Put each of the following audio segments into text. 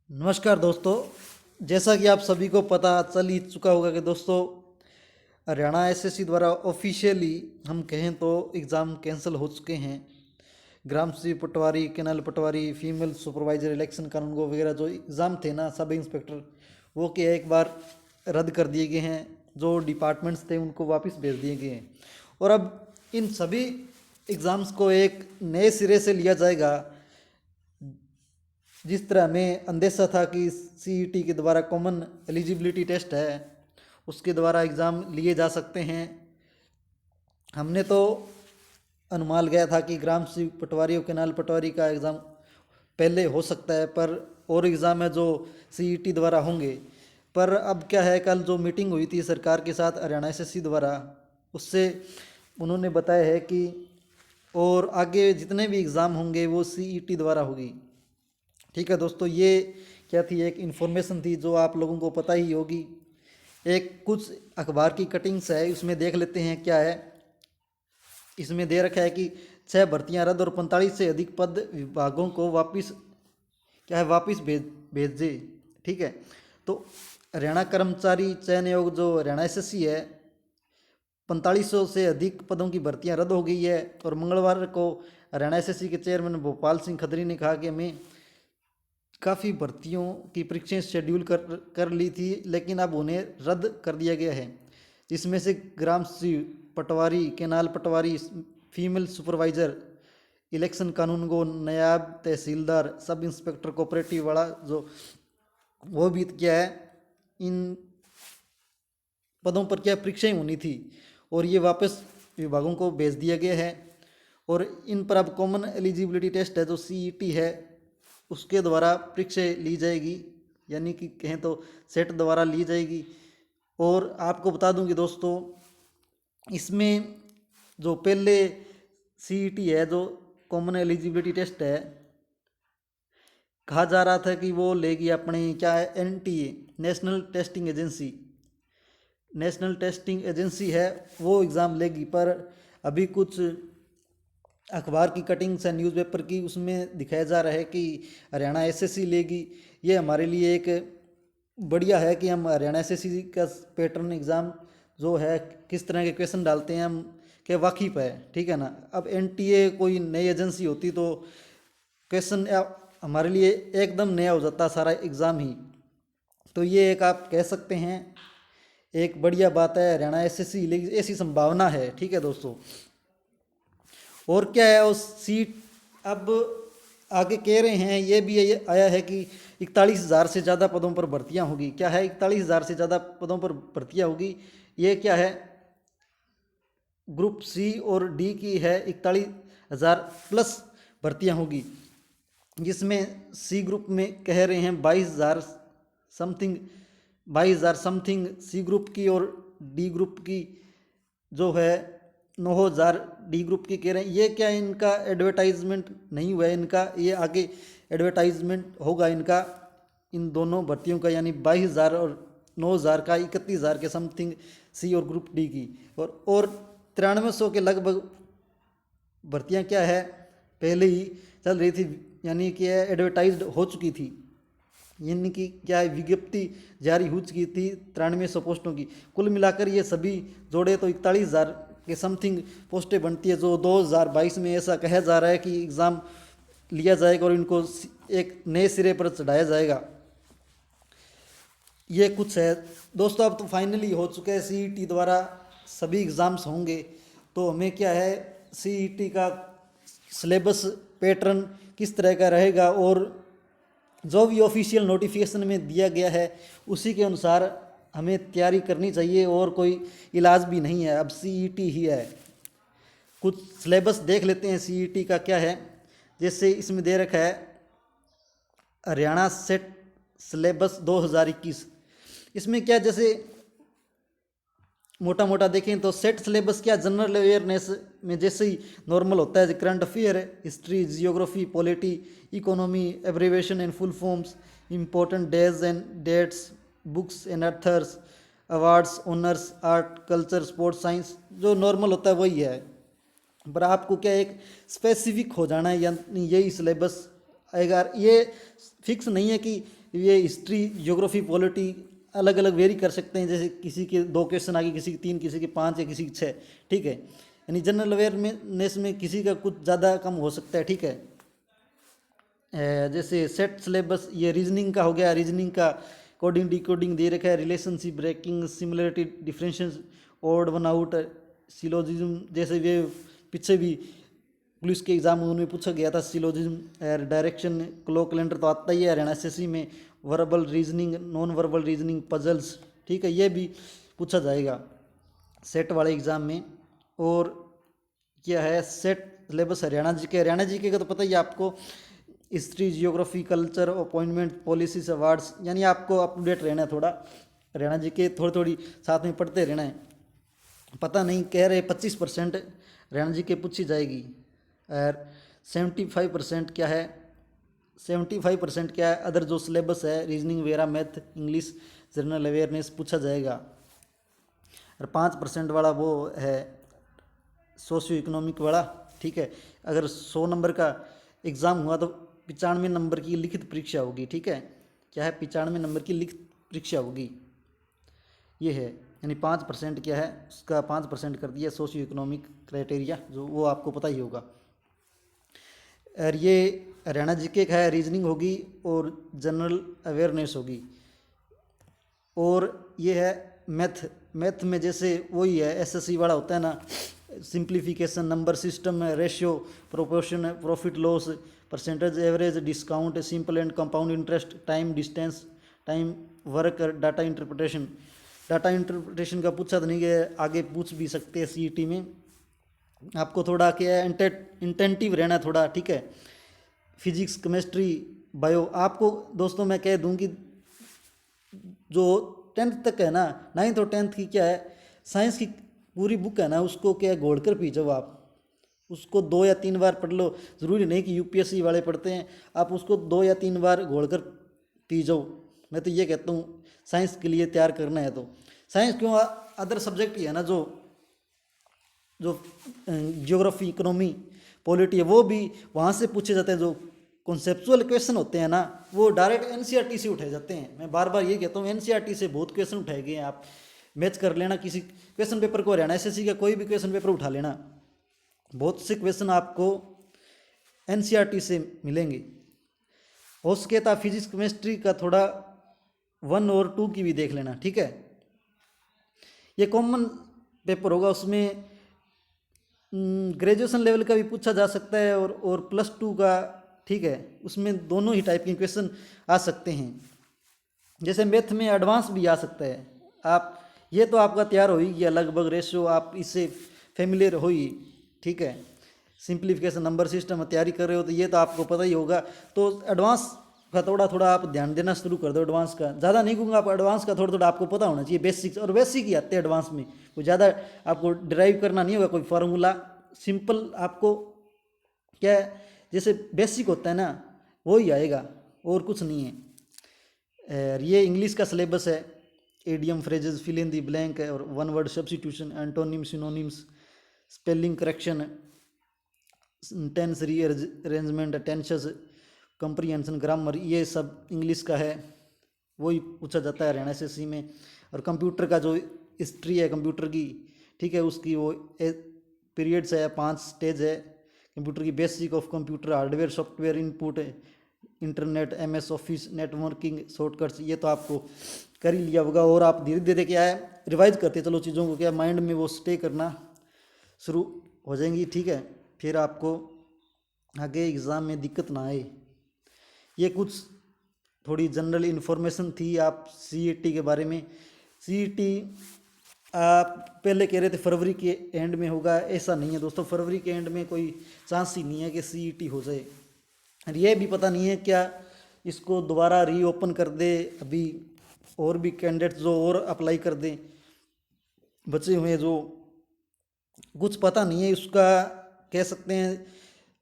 नमस्कार दोस्तों। जैसा कि आप सभी को पता चल ही चुका होगा कि दोस्तों हरियाणा एसएससी द्वारा ऑफिशियली हम कहें तो एग्ज़ाम कैंसिल हो चुके हैं। ग्राम सी पटवारी, कैनाल पटवारी, फीमेल सुपरवाइजर, इलेक्शन कानून को वगैरह जो एग्ज़ाम थे ना, सब इंस्पेक्टर, वो क्या एक बार रद्द कर दिए गए हैं। जो डिपार्टमेंट्स थे उनको वापस भेज दिए गए हैं और अब इन सभी एग्ज़ाम्स को एक नए सिरे से लिया जाएगा। जिस तरह हमें अंदेशा था कि सीईटी के द्वारा कॉमन एलिजिबिलिटी टेस्ट है, उसके द्वारा एग्ज़ाम लिए जा सकते हैं। हमने तो अनुमान लगाया था कि ग्राम सी पटवारी और कैनाल पटवारी का एग्ज़ाम पहले हो सकता है, पर और एग्ज़ाम है जो सीईटी द्वारा होंगे। पर अब क्या है, कल जो मीटिंग हुई थी सरकार के साथ हरियाणा एसएससी द्वारा, उससे उन्होंने बताया है कि और आगे जितने भी एग्ज़ाम होंगे वो सीईटी द्वारा होगी। ठीक है दोस्तों, ये क्या थी, एक इन्फॉर्मेशन थी जो आप लोगों को पता ही होगी। एक कुछ अखबार की कटिंग्स है, उसमें देख लेते हैं क्या है। इसमें दे रखा है कि 6 भर्तियां रद्द और 45 से अधिक पद विभागों को वापस क्या है, वापस भेजे। ठीक है, तो हरियाणा कर्मचारी चयन आयोग जो हरियाणा एसएससी है, 4500 से अधिक पदों की भर्तियां रद्द हो गई है। और मंगलवार को हरियाणा एसएससी के चेयरमैन भोपाल सिंह खत्री ने कहा कि हमें काफ़ी भर्तियों की परीक्षाएं शेड्यूल कर ली थी, लेकिन अब उन्हें रद्द कर दिया गया है। जिसमें से ग्राम सी पटवारी, कैनाल पटवारी, फीमेल सुपरवाइजर, इलेक्शन कानून को, नायब तहसीलदार, सब इंस्पेक्टर कोऑपरेटिव वाला जो वो भी क्या है, इन पदों पर क्या परीक्षाएं होनी थी और ये वापस विभागों को भेज दिया गया है। और इन पर अब कॉमन एलिजिबिलिटी टेस्ट है जो सीईटी है, उसके द्वारा परीक्षाएं ली जाएगी, यानी कि कहें तो सेट द्वारा ली जाएगी। और आपको बता दूं कि दोस्तों, इसमें जो पहले सीईटी है, जो कॉमन एलिजिबिलिटी टेस्ट है, कहा जा रहा था कि वो लेगी अपने क्या है, NTA, national testing agency, national testing agency है, वो एग्ज़ाम लेगी। पर अभी कुछ अखबार की कटिंग्स है न्यूज़पेपर की, उसमें दिखाया जा रहा है कि हरियाणा एसएससी लेगी। ये हमारे लिए एक बढ़िया है कि हम हरियाणा एसएससी का पैटर्न एग्ज़ाम जो है, किस तरह के क्वेश्चन डालते हैं, हम के वाकिफ़ है। ठीक है ना। अब एनटीए कोई नई एजेंसी होती तो क्वेश्चन हमारे लिए एकदम नया हो जाता सारा एग्ज़ाम ही। तो ये एक आप कह सकते हैं एक बढ़िया बात है हरियाणा एसएससी लेगी, ऐसी संभावना है। ठीक है दोस्तों, और क्या है उस सीट, अब आगे कह रहे हैं, ये भी ये आया है कि 41,000 से ज़्यादा पदों पर भर्तियां होगी। क्या है, 41,000 से ज़्यादा पदों पर भर्तियां होगी। ये क्या है, ग्रुप सी और डी की है, 41,000 प्लस भर्तियां होगी। जिसमें सी ग्रुप में कह रहे हैं 22,000 समथिंग, 22,000 समथिंग सी ग्रुप की, और डी ग्रुप की जो है 9,000 डी ग्रुप की कह रहे हैं। ये क्या, इनका एडवर्टाइजमेंट नहीं हुआ है इनका, ये आगे एडवर्टाइजमेंट होगा इनका, इन दोनों भर्तियों का, यानी 22,000 और 9,000 का, 31,000 के समथिंग सी और ग्रुप डी की। और 9300 के लगभग भर्तियां क्या है, पहले ही चल रही थी, यानी कि एडवर्टाइज्ड हो चुकी थी, यानी कि क्या है, विज्ञप्ति जारी हो चुकी थी 9300 पोस्टों की। कुल मिलाकर ये सभी जोड़े तो 41,000 के समथिंग पोस्टें बनती है, जो 2022 में ऐसा कहा जा रहा है कि एग्ज़ाम लिया जाएगा और इनको एक नए सिरे पर चढ़ाया जाएगा। ये कुछ है दोस्तों। अब तो फाइनली हो चुका है, सीईटी द्वारा सभी एग्ज़ाम्स होंगे। तो हमें क्या है, सीईटी का सिलेबस पैटर्न किस तरह का रहेगा, और जो भी ऑफिशियल नोटिफिकेशन में दिया गया है उसी के अनुसार हमें तैयारी करनी चाहिए, और कोई इलाज भी नहीं है, अब सीईटी ही है। कुछ सिलेबस देख लेते हैं सीईटी का क्या है। जैसे इसमें दे रखा है हरियाणा सेट सिलेबस 2021। इसमें क्या, जैसे मोटा मोटा देखें तो सेट सिलेबस क्या, जनरल अवेयरनेस में जैसे ही नॉर्मल होता है, करंट अफेयर है, history, geography, polity, economy, abbreviation and full forms, important days and dates, books and authors, awards, honours, art, culture, sports, science, जो नॉर्मल होता है वही है। पर आपको क्या एक स्पेसिफिक हो जाना है, यानी यही सिलेबस आएगा। ये फिक्स नहीं है कि ये हिस्ट्री, ज्योग्राफी, पॉलिटी अलग अलग वेरी कर सकते हैं, जैसे किसी के 2 क्वेश्चन आ गए, किसी के 3, किसी के 5 या किसी के 6, ठीक है। यानी जनरल अवेयरनेस में किसी का कुछ ज़्यादा कम हो सकता है, ठीक है। जैसे सेट सिलेबस, ये रीजनिंग का हो गया, रीजनिंग का कोडिंग डिकोडिंग दे रखा है, relationship breaking, similarity, differentiation, odd one out, syllogism, जैसे ये पीछे भी पुलिस के एग्जाम में उनमें पूछा गया था, सिलोजिज्म, डायरेक्शन, क्लॉक कैलेंडर तो आता ही है हरियाणा एसएससी में, verbal reasoning, non verbal reasoning, puzzles, ठीक है, ये भी पूछा जाएगा सेट वाले एग्जाम में। और क्या है, सेट सिलेबस हरियाणा जी के का तो पता ही है आपको, history, geography, culture, appointment, policies, awards, यानी आपको अप टू डेट रहना है थोड़ा, हरियाणा जी के थोड़ी थोड़ी साथ में पढ़ते रहना है। पता नहीं, कह रहे 25% हरियाणा जी के पूछी जाएगी, और 75% क्या है, 75% क्या है, अदर जो सिलेबस है, रीजनिंग वगैरह, मैथ, इंग्लिश, जनरल अवेयरनेस पूछा जाएगा। और 5% वाला वो है सोशियो इकोनॉमिक वाला, ठीक है। अगर 100 नंबर का एग्ज़ाम हुआ तो 95 नंबर की लिखित परीक्षा होगी, ठीक है। क्या है, 95 नंबर की लिखित परीक्षा होगी, ये है। यानी 5% क्या है, उसका 5% कर दिया सोशियो इकोनॉमिक क्राइटेरिया, जो वो आपको पता ही होगा। और ये हरियाणा जीके का है, रीजनिंग होगी और जनरल अवेयरनेस होगी। और ये है मैथ, मैथ में जैसे वही है एसएससी वाला होता है ना, simplification, number system, ratio, proportion, profit loss, percentage, average, discount, simple and compound interest, time, distance, time, work, data interpretation. Data interpretation का पूछा तो नहीं गया, आगे पूछ भी सकते हैं सीईटी में। आपको थोड़ा क्या है, इंटेंटिव रहना थोड़ा, ठीक है। फिजिक्स, केमिस्ट्री, बायो, आपको दोस्तों मैं कह दूं कि जो 10th तक है ना, 9th और 10th की क्या है, साइंस की पूरी बुक है ना, उसको क्या घोल कर पी जाओ आप, उसको 2 या 3 बार पढ़ लो। ज़रूरी नहीं कि यूपीएससी वाले पढ़ते हैं, आप उसको 2 या 3 बार घोल कर पी जाओ। मैं तो ये कहता हूँ साइंस के लिए तैयार करना है तो साइंस क्यों, अदर सब्जेक्ट ही है ना, जो जो जियोग्राफी, इकोनॉमी, पॉलिटी है, वो भी वहाँ से पूछे जाते हैं। जो कॉन्सेप्चुअल क्वेश्चन होते हैं ना, वो डायरेक्ट एनसीईआरटी से उठाए जाते हैं। मैं बार बार ये कहता हूँ, एनसीईआरटी से बहुत क्वेश्चन उठाए गए हैं, आप मैच कर लेना किसी क्वेश्चन पेपर को, हरियाणा एसएससी का कोई भी क्वेश्चन पेपर उठा लेना, बहुत से क्वेश्चन आपको एनसीईआरटी से मिलेंगे। हो सके तो फिजिक्स, केमिस्ट्री का थोड़ा 1 और 2 की भी देख लेना, ठीक है। ये कॉमन पेपर होगा, उसमें ग्रेजुएशन लेवल का भी पूछा जा सकता है और +2 का, ठीक है। उसमें दोनों ही टाइप के क्वेश्चन आ सकते हैं। जैसे मैथ में एडवांस भी आ सकता है। आप ये तो आपका तैयार हो ही गया लगभग, रेशियो आप इससे फेमिलियर हो ही, ठीक है। सिंप्लीफिकेशन, नंबर सिस्टम तैयारी कर रहे हो तो ये तो आपको पता ही होगा। तो एडवांस का थोड़ा थोड़ा आप ध्यान देना शुरू कर दो। एडवांस का ज़्यादा नहीं कहूँगा, आप एडवांस का थोड़ा थोड़ा आपको पता होना चाहिए। बेसिक्स और बेसिक ही आते हैं एडवांस में, कोई ज़्यादा आपको ड्राइव करना नहीं होगा, कोई फार्मूला सिंपल आपको क्या है, जैसे बेसिक होता है ना वो ही आएगा, और कुछ नहीं है। ये इंग्लिश का सिलेबस है, idiom, phrases, fill in the blank और 1 word substitution, antonym, synonyms, spelling correction, tense rearrangement, tenses, comprehension, grammar, ये सब इंग्लिश का है, वही पूछा जाता है हरियाणा एसएससी में। और कंप्यूटर का जो हिस्ट्री है कंप्यूटर की, ठीक है, उसकी वो पीरियड्स है, 5 स्टेज है कंप्यूटर की। Basic of computer, hardware, software, input, internet, MS office, networking, shortcuts, ये तो आपको कर ही लिया होगा। और आप धीरे धीरे क्या है रिवाइज करते चलो चीज़ों को, क्या माइंड में वो स्टे करना शुरू हो जाएंगी, ठीक है। फिर आपको आगे एग्ज़ाम में दिक्कत ना आए। ये कुछ थोड़ी जनरल इन्फॉर्मेशन थी आप सीईटी के बारे में। सीईटी आप पहले कह रहे थे फरवरी के एंड में होगा, ऐसा नहीं है दोस्तों। फरवरी के एंड में कोई चांस ही नहीं है कि सीईटी हो जाए। और ये भी पता नहीं है क्या इसको दोबारा रीओपन कर दे, अभी और भी कैंडिडेट्स जो और अप्लाई कर दें बचे हुए, जो कुछ पता नहीं है उसका। कह सकते हैं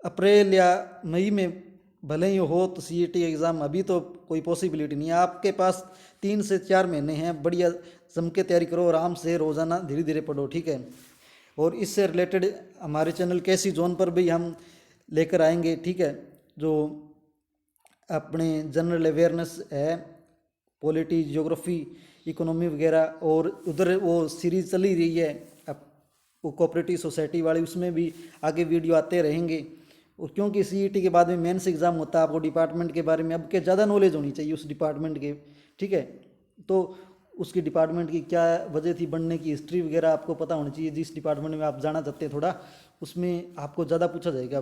अप्रैल या मई में भले ही हो तो सीईटी एग्ज़ाम, अभी तो कोई पॉसिबिलिटी नहीं है। आपके पास 3 से 4 महीने हैं, बढ़िया जम के तैयारी करो, आराम से रोज़ाना धीरे धीरे पढ़ो, ठीक है। और इससे रिलेटेड हमारे चैनल कैसी जोन पर भी हम लेकर आएंगे, ठीक है। जो अपने जनरल अवेयरनेस है, पॉलिटी, ज्योग्राफी, इकोनॉमी वगैरह, और उधर वो सीरीज चली रही है अब वो कोऑपरेटिव सोसाइटी वाली, उसमें भी आगे वीडियो आते रहेंगे। और क्योंकि सीईटी के बाद में मेंस एग्ज़ाम होता है, आपको डिपार्टमेंट के बारे में अब के ज़्यादा नॉलेज होनी चाहिए उस डिपार्टमेंट के, ठीक है। तो उसकी डिपार्टमेंट की क्या वजह थी बनने की, हिस्ट्री वगैरह आपको पता होनी चाहिए। जिस डिपार्टमेंट में आप जाना चाहते हैं थोड़ा, उसमें आपको ज़्यादा पूछा जाएगा।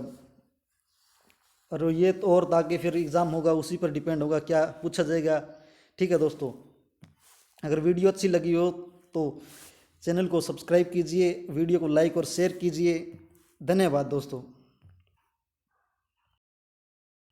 और ये तो और आगे फिर एग्ज़ाम होगा, उसी पर डिपेंड होगा क्या पूछा जाएगा, ठीक है दोस्तों। अगर वीडियो अच्छी लगी हो तो चैनल को सब्सक्राइब कीजिए, वीडियो को लाइक और शेयर कीजिए। धन्यवाद दोस्तों।